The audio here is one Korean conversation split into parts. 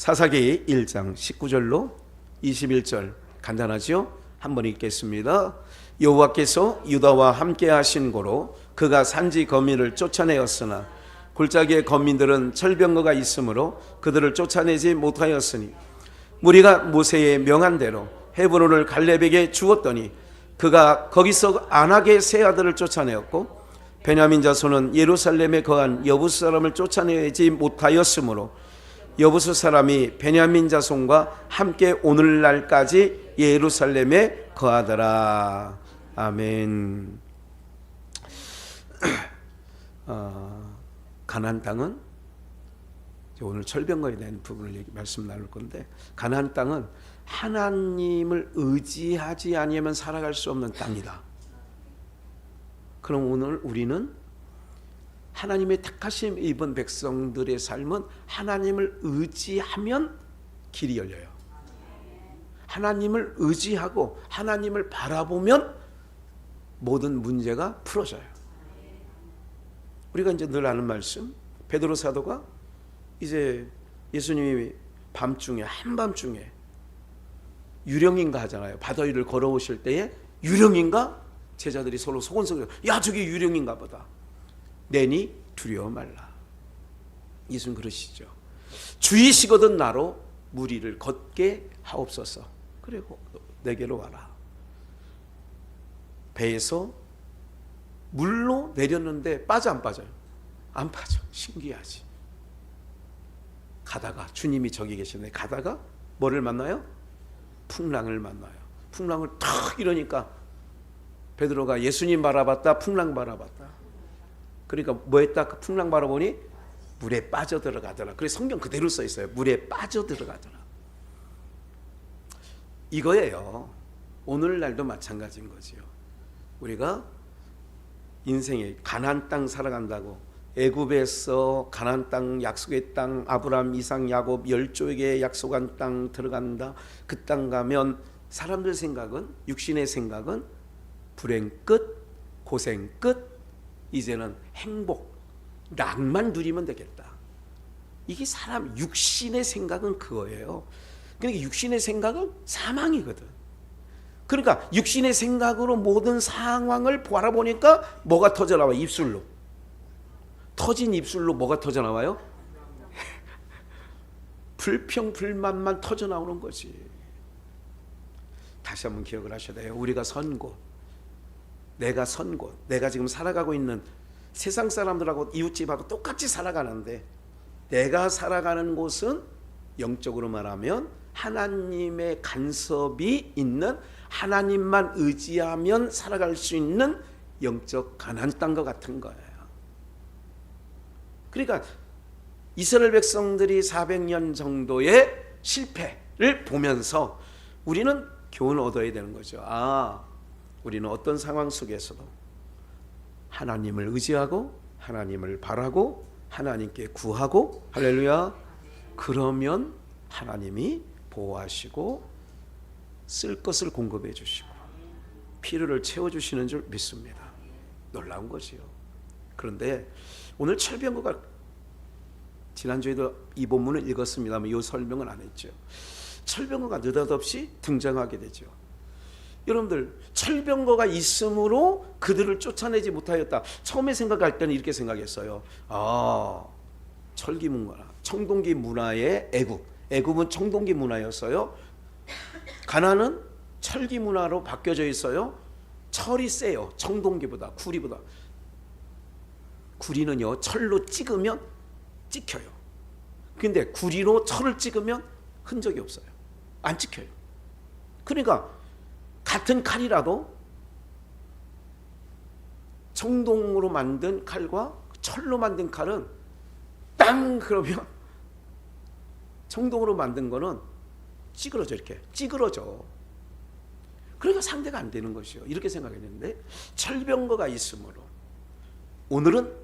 사사기 1장 19절로 21절 간단하죠? 한번 읽겠습니다. 여호와께서 유다와 함께 하신 고로 그가 산지 거민을 쫓아내었으나 골짜기의 거민들은 철병거가 있으므로 그들을 쫓아내지 못하였으니 무리가 모세의 명한 대로 헤브론을 갈렙에게 주었더니 그가 거기서 안악의 세 아들을 쫓아내었고 베냐민 자손은 예루살렘에 거한 여부스 사람을 쫓아내지 못하였으므로 여부스 사람이 베냐민 자손과 함께 오늘날까지 예루살렘에 거하더라. 아멘. 가나안 땅은 오늘 철병거에 대한 부분을 말씀 나눌 건데, 가나안 땅은 하나님을 의지하지 아니하면 살아갈 수 없는 땅이다. 그럼 오늘 우리는 하나님의 택하심 입은 백성들의 삶은 하나님을 의지하면 길이 열려요. 하나님을 의지하고 하나님을 바라보면 모든 문제가 풀어져요. 우리가 이제 늘 아는 말씀, 베드로 사도가 이제 예수님이 밤중에, 한밤중에 유령인가 하잖아요. 바다 위를 걸어오실 때에 유령인가? 제자들이 서로 소곤소곤, 야 저기 유령인가 보다. 내니 두려워 말라. 예수는 그러시죠. 주이시거든 나로 무리를 걷게 하옵소서. 그리고 내게로 와라. 배에서 물로 내렸는데 빠져 안 빠져요? 안 빠져. 신기하지. 가다가 주님이 저기 계시는데 가다가 뭐를 만나요? 풍랑을 만나요. 풍랑을 탁 이러니까 베드로가 예수님 바라봤다, 풍랑 바라봤다. 그러니까 뭐 했다? 그 풍랑 바라보니 물에 빠져 들어가더라. 그래서 성경 그대로 써 있어요. 물에 빠져 들어가더라. 이거예요. 오늘날도 마찬가지인 거지요. 우리가 인생에 가나안 땅 살아간다고 애굽에서 가나안 땅, 약속의 땅, 아브라함, 이삭, 야곱 10족에게 약속한 땅 들어간다. 그 땅 가면 사람들 생각은, 육신의 생각은 불행 끝, 고생 끝, 이제는 행복, 낭만 누리면 되겠다. 이게 사람 육신의 생각은 그거예요. 그러니까 육신의 생각은 사망이거든. 그러니까 육신의 생각으로 모든 상황을 바라보니까 뭐가 터져나와? 입술로. 터진 입술로 뭐가 터져나와요? 불평, 불만만 터져나오는 거지. 다시 한번 기억을 하셔야 돼요. 우리가 선 곳, 내가 선 곳, 내가 지금 살아가고 있는 세상 사람들하고 이웃집하고 똑같이 살아가는데 내가 살아가는 곳은 영적으로 말하면 하나님의 간섭이 있는, 하나님만 의지하면 살아갈 수 있는 영적 가나안 땅과 같은 거예요. 그러니까 이스라엘 백성들이 400년 정도의 실패를 보면서 우리는 교훈을 얻어야 되는 거죠. 우리는 어떤 상황 속에서도 하나님을 의지하고 하나님을 바라고 하나님께 구하고, 할렐루야, 그러면 하나님이 보호하시고 쓸 것을 공급해 주시고 필요를 채워주시는 줄 믿습니다. 놀라운 거지요. 그런데 오늘 철병거가, 지난주에도 이 본문을 읽었습니다만 이 설명은 안 했죠. 철병거가 느닷없이 등장하게 되죠. 여러분들, 철병거가 있으므로 그들을 쫓아내지 못하였다. 처음에 생각할 때는 이렇게 생각했어요. 철기 문화, 청동기 문화의 애굽은 청동기 문화였어요. 가나안은 철기 문화로 바뀌어져 있어요. 철이 세요. 청동기보다, 구리보다. 구리는요, 철로 찍으면 찍혀요. 근데 구리로 철을 찍으면 흔적이 없어요. 안 찍혀요. 그러니까 같은 칼이라도 청동으로 만든 칼과 철로 만든 칼은 땅 그러면 청동으로 만든 거는 찌그러져, 이렇게 찌그러져. 그러니까 상대가 안 되는 것이요. 이렇게 생각했는데 철병거가 있으므로 오늘은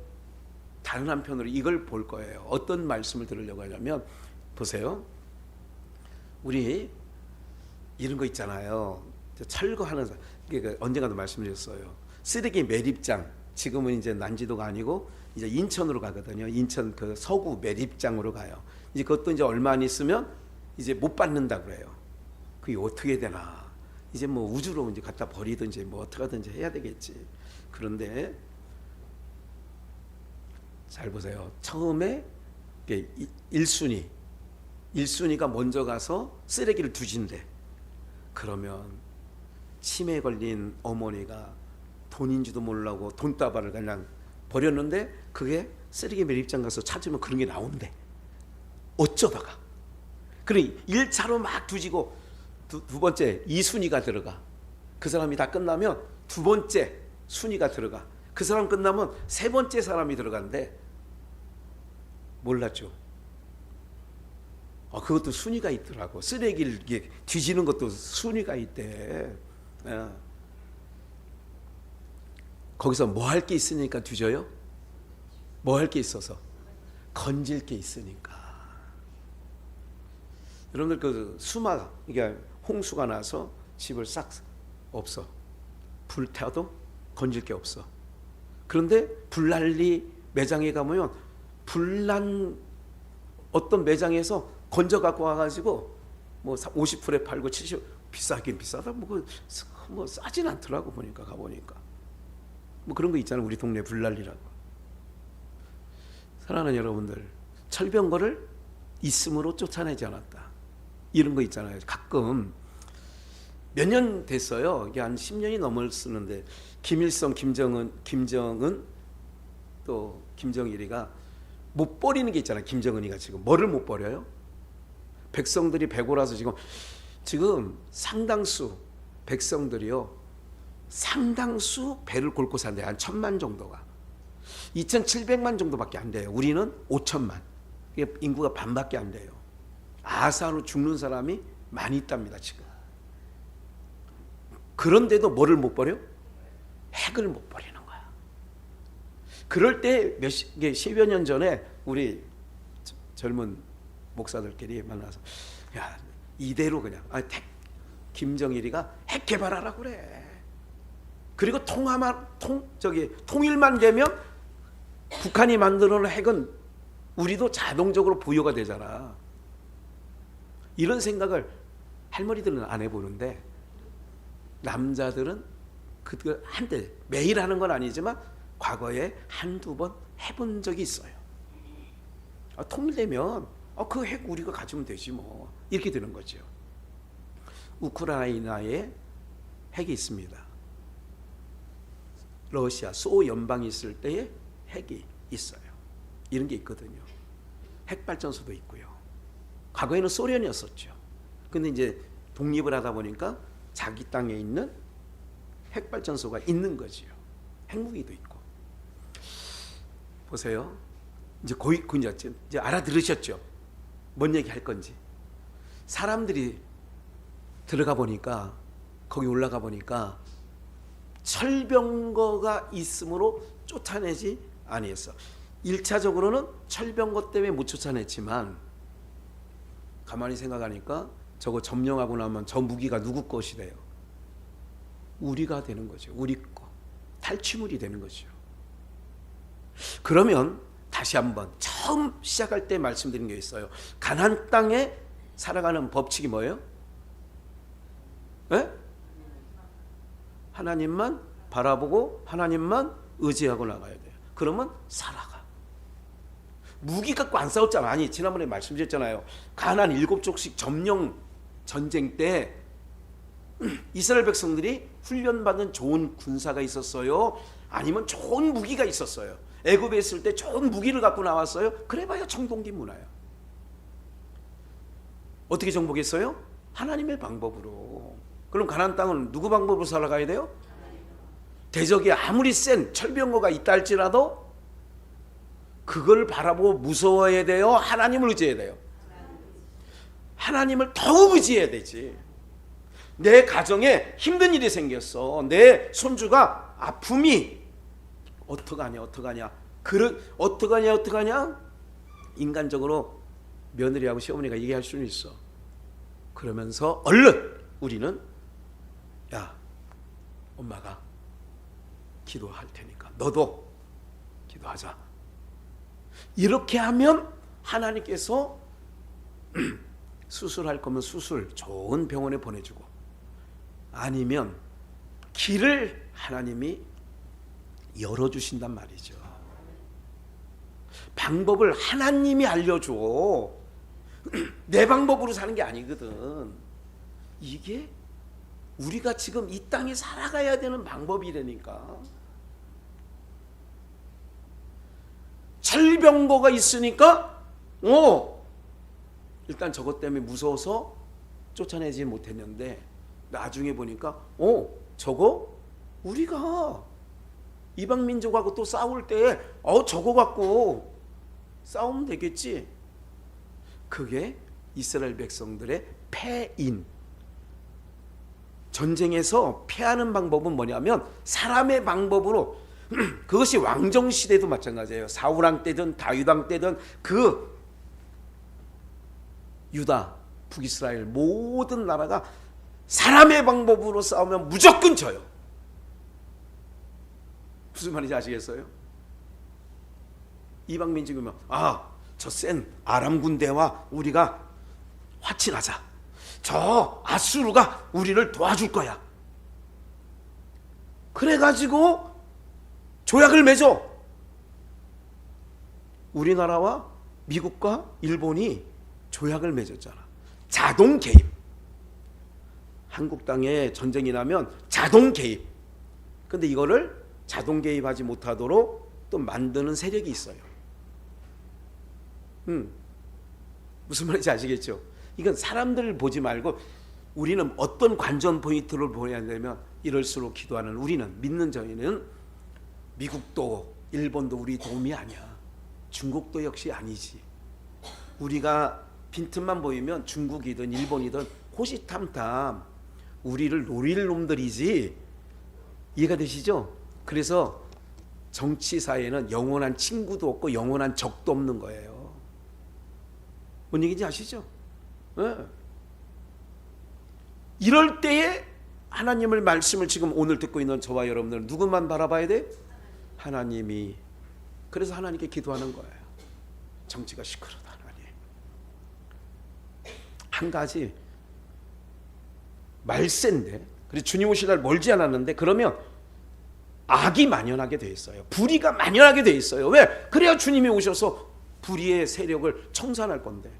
다른 한편으로 이걸 볼 거예요. 어떤 말씀을 들으려고 하냐면, 보세요. 우리 이런 거 있잖아요. 철거하는, 언젠가도 말씀드렸어요. 쓰레기 매립장, 지금은 이제 난지도가 아니고 이제 인천으로 가거든요. 인천 그 서구 매립장으로 가요. 이제 그것도 이제 얼마 안 있으면 이제 못 받는다 그래요. 그게 어떻게 되나? 이제 뭐 우주로 이제 갖다 버리든지 뭐 어떻게 하든지 해야 되겠지. 그런데 잘 보세요. 처음에 1순위가 먼저 가서 쓰레기를 뒤진대. 그러면 치매에 걸린 어머니가 돈인지도 모르고 돈다발을 그냥 버렸는데 그게 쓰레기 매립장 가서 찾으면 그런 게 나온대. 어쩌다가. 그러니 1차로 막 뒤지고 두 번째 2순위가 들어가. 그 사람이 다 끝나면 두 번째 순위가 들어가. 그 사람 끝나면 세 번째 사람이 들어간대. 몰랐죠. 그것도 순위가 있더라고. 쓰레기를 이렇게 뒤지는 것도 순위가 있대. 거기서 뭐 할 게 있으니까 뒤져요? 뭐 할 게 있어서? 건질 게 있으니까. 여러분들 그 수막, 이게 홍수가 나서 집을 싹 없어. 불타도 건질 게 없어. 그런데 불난리 매장에 가면 불난 어떤 매장에서 건져 갖고 와가지고 뭐 50불에 팔고 70 비싸긴 비싸다. 뭐 싸진 않더라고. 보니까 가보니까 뭐 그런 거 있잖아요. 우리 동네 불난리라고. 사랑하는 여러분들, 철병거를 있음으로 쫓아내지 않았다. 이런 거 있잖아요. 가끔 몇 년 됐어요. 이게 한 10년이 넘었었는데 김일성, 김정은 또 김정일이가 못 버리는 게 있잖아요. 김정은이가 지금 뭐를 못 버려요? 백성들이 배고라서 지금 상당수 백성들이요, 상당수 배를 골고 산대. 한 1000만 정도가 2700만 정도밖에 안 돼요. 우리는 5000만. 이게 인구가 반밖에 안 돼요. 아사로 죽는 사람이 많이 있답니다 지금. 그런데도 뭐를 못 버려? 핵을 못 버리는 거야. 그럴 때 10여 년 전에 우리 젊은 목사들끼리 만나서, 야, 이대로 그냥 김정일이가 핵 개발하라고 그래. 그리고 통일만 되면 북한이 만드는 핵은 우리도 자동적으로 부여가 되잖아. 이런 생각을 할머니들은 안 해보는데 남자들은 그 한때 매일 하는 건 아니지만 과거에 한두 번 해본 적이 있어요. 통일되면 그 핵 우리가 가지면 되지 뭐, 이렇게 되는 거죠. 우크라이나에 핵이 있습니다. 러시아 소연방이 있을 때에 핵이 있어요. 이런 게 있거든요. 핵발전소도 있고요. 과거에는 소련이었었죠. 근데 이제 독립을 하다 보니까 자기 땅에 있는 핵발전소가 있는 거지요. 핵무기도 있고. 보세요. 이제 이제 알아들으셨죠? 뭔 얘기 할 건지. 사람들이 들어가 보니까, 거기 올라가 보니까 철병거가 있으므로 쫓아내지 아니했어. 1차적으로는 철병거 때문에 못 쫓아냈지만 가만히 생각하니까 저거 점령하고 나면 저 무기가 누구 것이 돼요? 우리가 되는 거죠. 우리 거. 탈취물이 되는 거죠. 그러면 다시 한번 처음 시작할 때 말씀드린 게 있어요. 가나안 땅에 살아가는 법칙이 뭐예요? 네? 하나님만 바라보고 하나님만 의지하고 나가야 돼요. 그러면 살아가. 무기 갖고 안 싸웠잖아. 아니, 지난번에 말씀드렸잖아요. 가나안 7족씩 점령 전쟁 때 이스라엘 백성들이 훈련받은 좋은 군사가 있었어요? 아니면 좋은 무기가 있었어요? 애굽에 있을 때 좋은 무기를 갖고 나왔어요? 그래봐야 청동기 문화야. 어떻게 정복했어요? 하나님의 방법으로. 그럼 가나안 땅은 누구 방법으로 살아가야 돼요? 대적이 아무리 센 철병거가 있다 할지라도 그걸 바라보고 무서워해야 돼요? 하나님을 의지해야 돼요? 하나님을 더욱 의지해야 되지. 내 가정에 힘든 일이 생겼어. 내 손주가 아픔이 어떡하냐. 어떡하냐. 인간적으로 며느리하고 시어머니가 얘기할 수는 있어. 그러면서 얼른 우리는, 야, 엄마가 기도할 테니까 너도 기도하자. 이렇게 하면 하나님께서 수술할 거면 수술 좋은 병원에 보내주고, 아니면 길을 하나님이 열어주신단 말이죠. 방법을 하나님이 알려줘. 내 방법으로 사는 게 아니거든. 이게 우리가 지금 이 땅에 살아가야 되는 방법이라니까. 철병거가 있으니까 일단 저것 때문에 무서워서 쫓아내지 못했는데, 나중에 보니까 저거 우리가 이방 민족하고 또 싸울 때 저거 갖고 싸우면 되겠지. 그게 이스라엘 백성들의 패인. 전쟁에서 패하는 방법은 뭐냐면 사람의 방법으로 그것이 왕정 시대도 마찬가지예요. 사울왕 때든 다윗왕 때든 그 유다, 북이스라엘 모든 나라가 사람의 방법으로 싸우면 무조건 져요. 무슨 말인지 아시겠어요? 이방 민족이면 저 센 아람 군대와 우리가 화친하자. 저 아수르가 우리를 도와줄 거야. 그래가지고 조약을 맺어. 우리나라와 미국과 일본이 조약을 맺었잖아. 자동 개입. 한국 땅에 전쟁이 나면 자동 개입. 근데 이거를 자동 개입하지 못하도록 또 만드는 세력이 있어요. 무슨 말인지 아시겠죠? 이건 사람들을 보지 말고 우리는 어떤 관전 포인트를 보여야 되면, 이럴수록 기도하는 우리는, 믿는 저희는 미국도 일본도 우리 도움이 아니야. 중국도 역시 아니지. 우리가 빈틈만 보이면 중국이든 일본이든 호시탐탐 우리를 노릴 놈들이지. 이해가 되시죠? 그래서 정치사에는 영원한 친구도 없고 영원한 적도 없는 거예요. 뭔 얘기인지 아시죠? 네. 이럴 때에 하나님의 말씀을 지금 오늘 듣고 있는 저와 여러분들 누구만 바라봐야 돼? 하나님이. 그래서 하나님께 기도하는 거예요. 정치가 시끄러다 하나님. 한 가지 말세인데, 그래서 주님 오실 날 멀지 않았는데, 그러면 악이 만연하게 돼 있어요. 불의가 만연하게 돼 있어요. 왜? 그래야 주님이 오셔서 불의의 세력을 청산할 건데.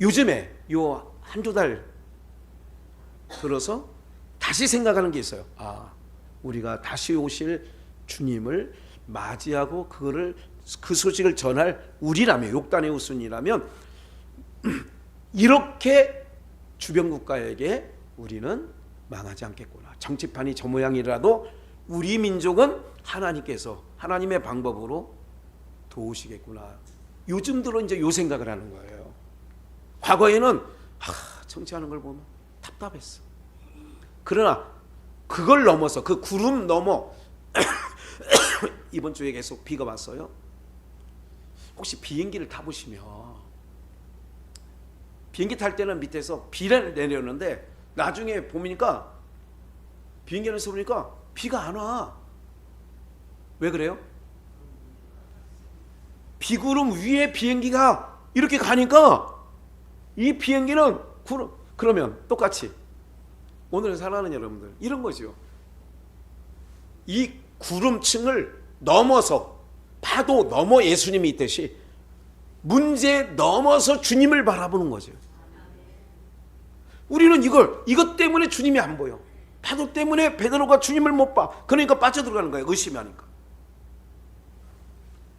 요즘에 요 한두 달 들어서 다시 생각하는 게 있어요. 우리가 다시 오실 주님을 맞이하고 그 소식을 전할 우리라면, 욕단의 후손이라면 이렇게 주변 국가에게 우리는 망하지 않겠구나. 정치판이 저 모양이라도 우리 민족은 하나님께서 하나님의 방법으로 도우시겠구나. 요즘 들어 이제 요 생각을 하는 거예요. 과거에는 정치하는 걸 보면 답답했어. 그러나 그걸 넘어서, 그 구름 넘어 이번 주에 계속 비가 왔어요. 혹시 비행기를 타보시면, 비행기 탈 때는 밑에서 비를 내렸는데 나중에 보니까 비행기 안에서 보니까 비가 안 와. 왜 그래요? 비구름 위에 비행기가 이렇게 가니까 이 비행기는 그러면 똑같이 오늘 살아가는 여러분들 이런 거죠. 이 구름층을 넘어서, 파도 넘어 예수님이 있듯이 문제 넘어서 주님을 바라보는 거죠. 우리는 이것 때문에 주님이 안 보여. 파도 때문에 베드로가 주님을 못 봐. 그러니까 빠져들어가는 거예요. 의심하니까.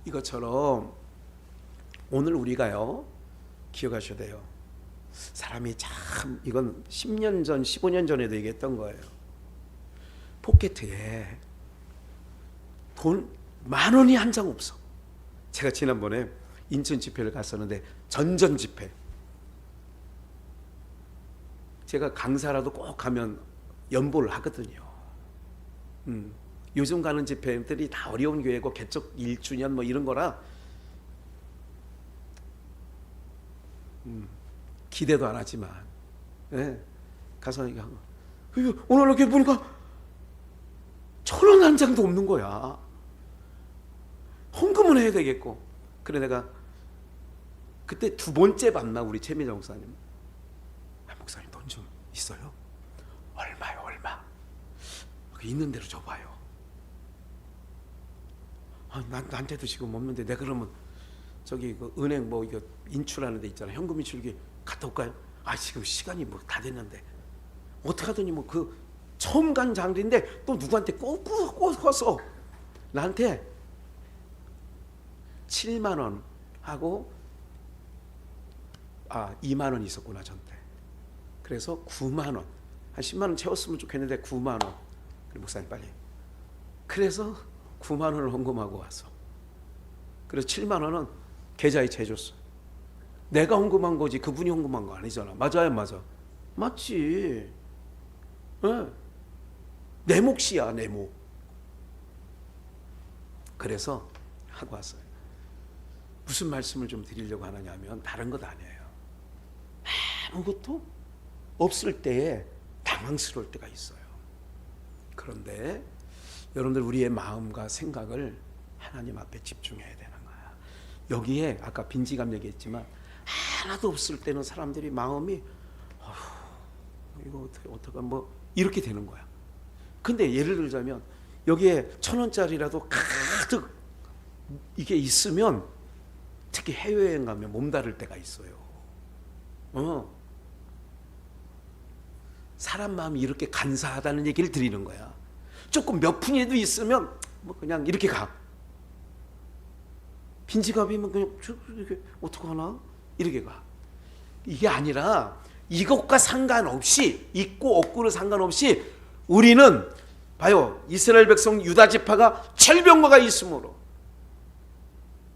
이것처럼 오늘 우리가요, 기억하셔야 돼요. 사람이 참, 이건 10년 전 15년 전에도 얘기했던 거예요. 포켓에 돈 10,000원이 한 장 없어. 제가 지난번에 인천 집회를 갔었는데, 전전 집회, 제가 강사라도 꼭 가면 연보를 하거든요. 요즘 가는 집회들이 다 어려운 교회고 개척 1주년 뭐 이런 거라 기대도 안 하지만, 가서 오늘 이렇게 보니까 1,000원 한 장도 없는 거야. 헌금은 해야 되겠고. 그래 내가 그때 두 번째 봤나 우리 최미자 목사님. 목사님 돈 좀 있어요? 얼마요 얼마? 있는 대로 줘봐요. 나한테도 지금 없는데 내가 그러면 저기 그 은행 뭐 이거 인출하는 데 있잖아. 현금 인출기 갔다 올까요? 지금 시간이 뭐 다 됐는데. 어떻게 하더니 뭐 그 처음 간 장인데 또 누구한테 꼬서 나한테 7만 원 하고 2만 원 있었구나 전때. 그래서 9만 원, 한 10만 원 채웠으면 좋겠는데 9만 원. 그래 목사님 빨리. 그래서 9만 원을 헌금하고 와서. 그래서 7만 원은 계좌에 재줬어. 내가 헌금한 거지 그분이 헌금한 거 아니잖아. 맞아요, 맞아. 맞지. 네. 내 몫이야, 내 몫. 그래서 하고 왔어요. 무슨 말씀을 좀 드리려고 하느냐면 다른 것 아니에요. 아무것도 없을 때에 당황스러울 때가 있어요. 그런데 여러분들 우리의 마음과 생각을 하나님 앞에 집중해야 되는 거야. 여기에 아까 빈지감 얘기했지만 하나도 없을 때는 사람들이 마음이 이거 어떡하 뭐 이렇게 되는 거야. 근데 예를 들자면 여기에 1,000원짜리라도 가득 이게 있으면 특히 해외여행 가면 몸다를 때가 있어요. 사람 마음이 이렇게 간사하다는 얘기를 드리는 거야. 조금 몇 푼이라도 있으면 뭐 그냥 이렇게 가. 빈지갑이면 그냥 이렇게 어떡하나 이렇게 가. 이게 아니라 이것과 상관없이 있고 없고는 상관없이 우리는 봐요. 이스라엘 백성 유다 지파가 철병거가 있으므로.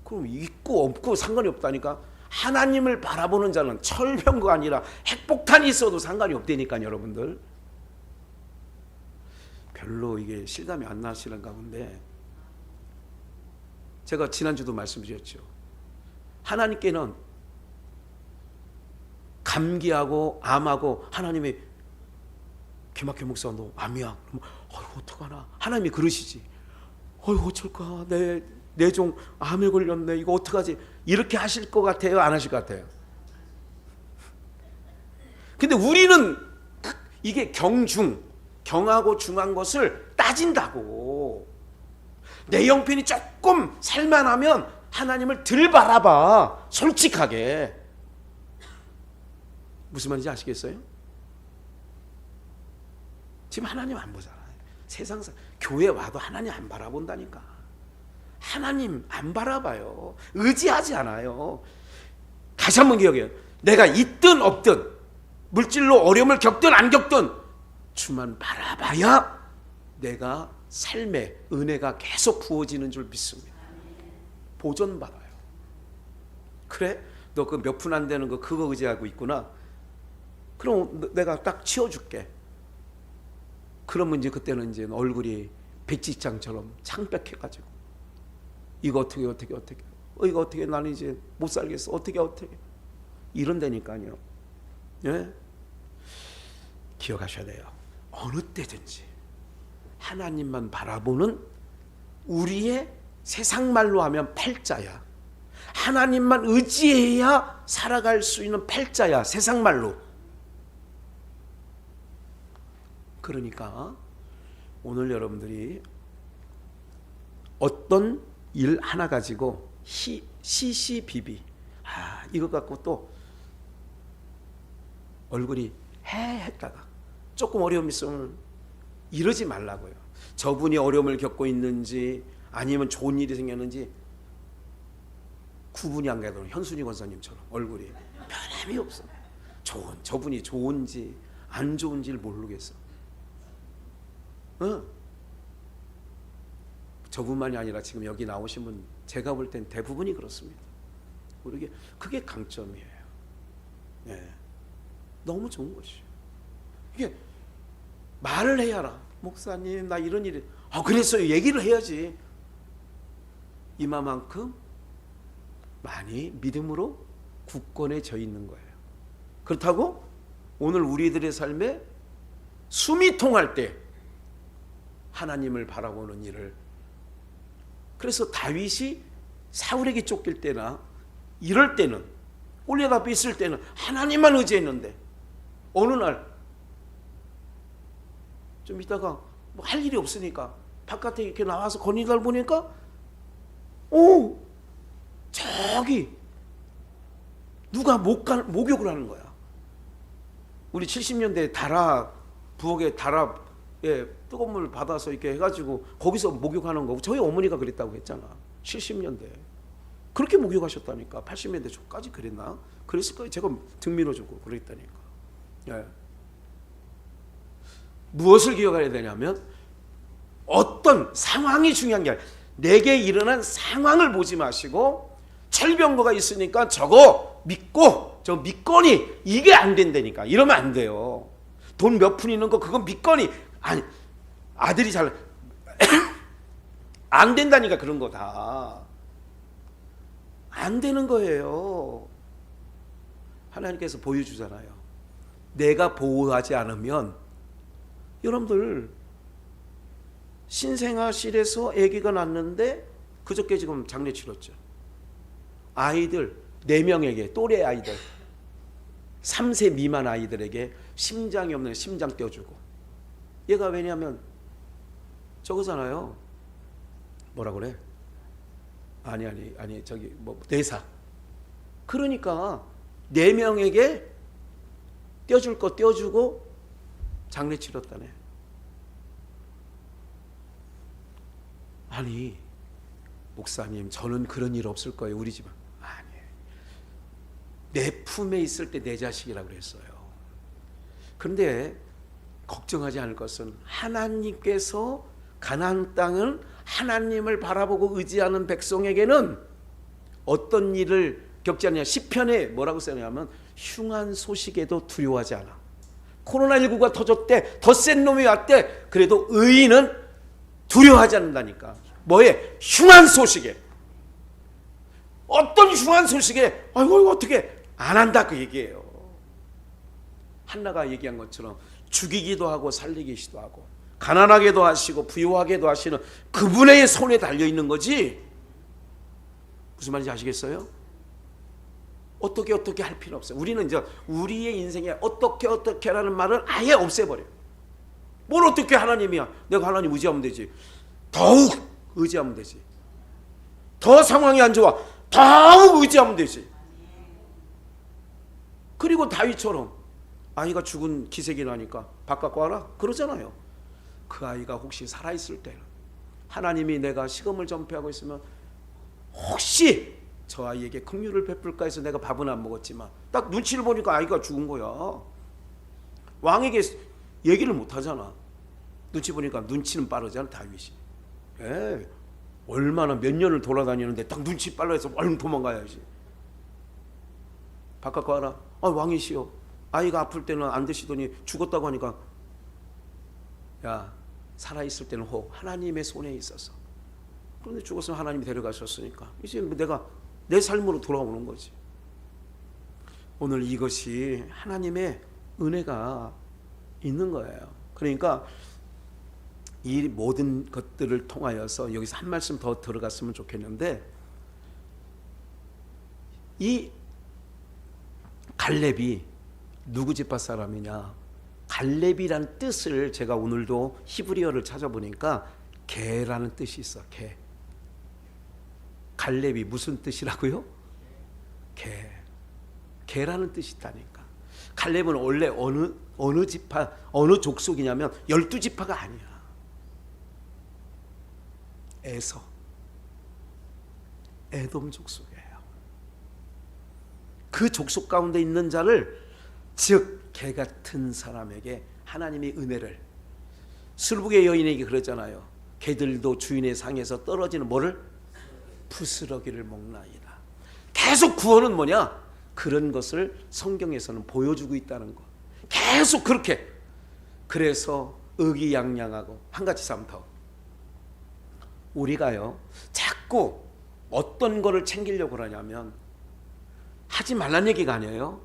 그럼 있고 없고 상관이 없다니까. 하나님을 바라보는 자는 철병거가 아니라 핵폭탄이 있어도 상관이 없다니까요. 여러분들. 별로 이게 실감이 안 나시는 가운데 제가 지난주도 말씀드렸죠. 하나님께는 감기하고 암하고 하나님이 김학현 목사 너 암이야. 어떡하나. 하나님이 그러시지. 어쩔까. 내 종 암에 걸렸네. 이거 어떡하지. 이렇게 하실 것 같아요? 안 하실 것 같아요? 근데 우리는 이게 경하고 중한 것을 따진다고. 내 형편이 조금 살만하면 하나님을 덜 바라봐. 솔직하게. 무슨 말인지 아시겠어요? 지금 하나님 안 보잖아요. 세상사 교회 와도 하나님 안 바라본다니까. 하나님 안 바라봐요. 의지하지 않아요. 다시 한번 기억해요. 내가 있든 없든 물질로 어려움을 겪든 안 겪든 주만 바라봐야 내가 삶의 은혜가 계속 부어지는 줄 믿습니다. 보존받아요. 그래? 너 그 몇 푼 안 되는 거 그거 의지하고 있구나. 그럼 내가 딱 치워줄게. 그러면 이제 그때는 이제 얼굴이 백지장처럼 창백해가지고 이거 어떻게 이거 어떻게 나는 이제 못 살겠어. 어떻게 이런다니까요. 예? 기억하셔야 돼요. 어느 때든지 하나님만 바라보는 우리의 세상 말로 하면 팔자야. 하나님만 의지해야 살아갈 수 있는 팔자야. 세상 말로. 그러니까 오늘 여러분들이 어떤 일 하나 가지고 시시비비 이것 갖고 또 얼굴이 했다가 조금 어려움이 있으면 이러지 말라고요. 저분이 어려움을 겪고 있는지 아니면 좋은 일이 생겼는지 구분이 안 가도록 현순이 권사님처럼 얼굴이 변함이 없어. 저분이 좋은지 안 좋은지를 모르겠어. 저분만이 아니라 지금 여기 나오신 분 제가 볼 땐 대부분이 그렇습니다. 그게 강점이에요. 네. 너무 좋은 것이에요. 이게 말을 해야 알아. 목사님 나 이런 일이 그랬어요. 얘기를 해야지. 이마만큼 많이 믿음으로 굳건해져 있는 거예요. 그렇다고 오늘 우리들의 삶에 숨이 통할 때 하나님을 바라보는 일을. 그래서 다윗이 사울에게 쫓길 때나 이럴 때는 골리앗 앞에 있을 때는 하나님만 의지했는데 어느 날 좀 있다가 뭐 할 일이 없으니까 바깥에 이렇게 나와서 건이달 보니까 저기 누가 목욕을 하는 거야. 우리 70년대 부엌에 뜨거운 물 받아서 이렇게 해가지고 거기서 목욕하는 거고, 저희 어머니가 그랬다고 했잖아. 70년대 그렇게 목욕하셨다니까. 80년대 초까지 그랬나? 그랬을 거예요. 제가 등 밀어주고 그랬다니까. 예. 무엇을 기억해야 되냐면 어떤 상황이 중요한 게 아니라 내게 일어난 상황을 보지 마시고 철병거가 있으니까 저거 믿고 저 믿거니 이게 안 된다니까. 이러면 안 돼요. 돈 몇 푼 있는 거 그거 믿거니 아니 아들이 잘 안 된다니까. 그런 거 다 안 되는 거예요. 하나님께서 보여주잖아요. 내가 보호하지 않으면 여러분들 신생아실에서 아기가 낳는데 그저께 지금 장례 치렀죠. 아이들 4명에게 또래 아이들 3세 미만 아이들에게 심장이 없는 심장 떼어주고 얘가 왜냐하면 저거잖아요. 뭐라 그래? 아니 저기 뭐 뇌사. 그러니까 4명에게 떼어줄 거 떼어주고 장례 치렀다네. 아니 목사님 저는 그런 일 없을 거예요 우리 집은. 아니에요. 내 품에 있을 때 내 자식이라고 그랬어요. 그런데 걱정하지 않을 것은 하나님께서 가나안 땅은 하나님을 바라보고 의지하는 백성에게는 어떤 일을 겪지 않냐. 시편에 뭐라고 써냐면 흉한 소식에도 두려워하지 않아. 코로나19가 터졌대. 더 센 놈이 왔대. 그래도 의인은 두려워하지 않는다니까. 뭐에? 흉한 소식에. 어떤 흉한 소식에 아이고 어떻게 안 한다 그 얘기예요. 한나가 얘기한 것처럼 죽이기도 하고 살리기도 하고 가난하게도 하시고 부유하게도 하시는 그분의 손에 달려있는 거지. 무슨 말인지 아시겠어요? 어떻게 할 필요 없어요. 우리는 이제 우리의 인생에 어떻게라는 말을 아예 없애버려요. 뭘 어떻게 하나님이야. 내가 하나님 의지하면 되지. 더욱 의지하면 되지. 더 상황이 안 좋아. 더욱 의지하면 되지. 그리고 다윗처럼 아이가 죽은 기색이 나니까 바깥 와라 그러잖아요. 그 아이가 혹시 살아있을 때는 하나님이 내가 시금을 전폐하고 있으면 혹시 저 아이에게 긍휼을 베풀까 해서 내가 밥은 안 먹었지만 딱 눈치를 보니까 아이가 죽은 거야. 왕에게 얘기를 못 하잖아. 눈치 보니까 눈치는 빠르잖아 다윗이. 얼마나 몇 년을 돌아다니는데 딱 눈치 빨라 해서 얼른 도망가야지. 바깥 가라. 왕이시여 아이가 아플 때는 안 되시더니 죽었다고 하니까 야 살아있을 때는 하나님의 손에 있어서. 그런데 죽었으면 하나님이 데려가셨으니까 이제 내가 내 삶으로 돌아오는 거지. 오늘 이것이 하나님의 은혜가 있는 거예요. 그러니까 이 모든 것들을 통하여서 여기서 한 말씀 더 들어갔으면 좋겠는데 이 갈렙이 누구 지파 사람이냐. 갈렙이란 뜻을 제가 오늘도 히브리어를 찾아보니까 개라는 뜻이 있어. 개. 갈렙이 무슨 뜻이라고요? 개. 개라는 뜻이 있다니까. 갈렙은 원래 어느 지파 어느 족속이냐면 12지파가 아니야. 에서 에돔 족속이에요. 그 족속 가운데 있는 자를 즉 개 같은 사람에게 하나님의 은혜를. 술북의 여인에게 그랬잖아요. 개들도 주인의 상에서 떨어지는 뭐를? 부스러기를 먹나이다. 계속 구원은 뭐냐? 그런 것을 성경에서는 보여주고 있다는 거. 계속 그렇게. 그래서 의기양양하고 한 가지 참 더. 우리가요 자꾸 어떤 거를 챙기려고 그러냐면 하지 말란 얘기가 아니에요.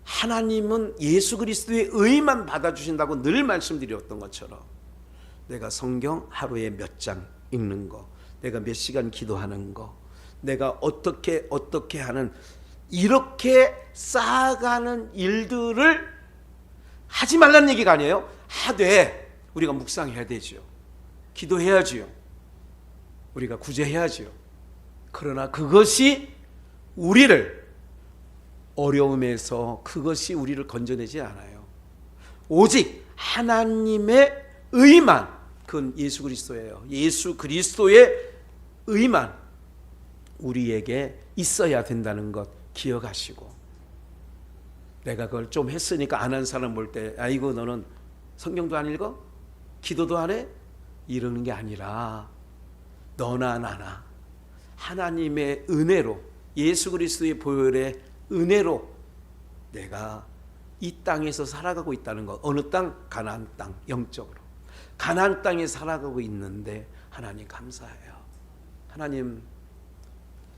하나님은 예수 그리스도의 의만 받아주신다고 늘 말씀드렸던 것처럼 내가 성경 하루에 몇 장 읽는 거, 내가 몇 시간 기도하는 거, 내가 어떻게 하는 이렇게 쌓아가는 일들을 하지 말라는 얘기가 아니에요. 하되 우리가 묵상해야 되지요. 기도해야지요. 우리가 구제해야지요. 그러나 그것이 우리를 어려움에서 그것이 우리를 건져내지 않아요. 오직 하나님의 의만, 그건 예수 그리스도예요. 예수 그리스도의 의만 우리에게 있어야 된다는 것 기억하시고, 내가 그걸 좀 했으니까 안 한 사람 볼 때 아이고 너는 성경도 안 읽어? 기도도 안 해? 이러는 게 아니라 너나 나나 하나님의 은혜로, 예수 그리스도의 보혈의 은혜로 내가 이 땅에서 살아가고 있다는 것. 어느 땅? 가나안 땅. 영적으로 가나안 땅에 살아가고 있는데 하나님 감사해요. 하나님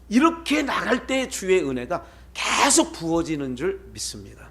이렇게 나갈 때 주의 은혜가 계속 부어지는 줄 믿습니다.